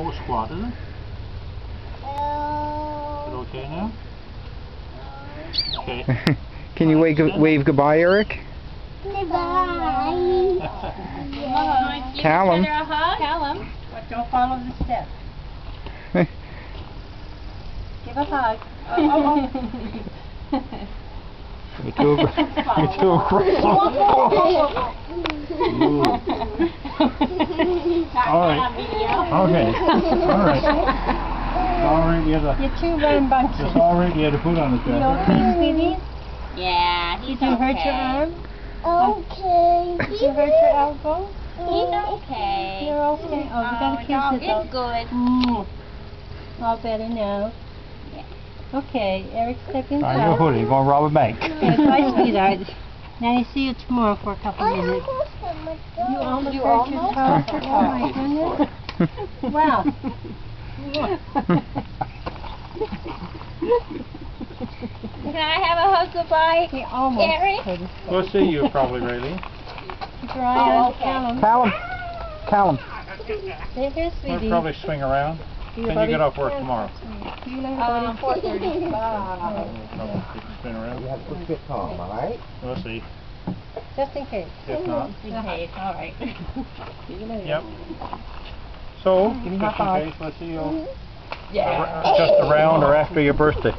go squat, isn't it? Is it okay now? Okay. Can you wave goodbye, Eric? Goodbye. Callum. Callum. But don't follow the steps. Give a hug. You're too aggressive. Alright. Okay. Alright. Alright, you have You're too rambunctious. it's alright, you had to put on the You okay, sweetie? Yeah, he's Did you hurt your arm? Okay. Did you hurt your elbow? He's okay. You're okay. Oh, you gotta kiss dog his is elbow. good. All better now. Okay, Eric, step inside. your hoodie, you're going to rob a bank. Okay, bye, sweetheart. Now, see you tomorrow for a couple minutes. You almost hurt your toe. Oh my goodness. Wow. Can I have a hug goodbye, He almost Eric? hurt his toe. We'll see you probably, Raylene. Dry on Callum. Callum. Here, We'll sweetie. probably swing around. Can you get off work tomorrow? See you later, buddy. 4:30. No, you can spin around. have to put this on, alright? We'll see. Just in case. If not. Okay, all right. See you later. Yep. So, Give me just high in case, let's see you Yeah. just around or after your birthday.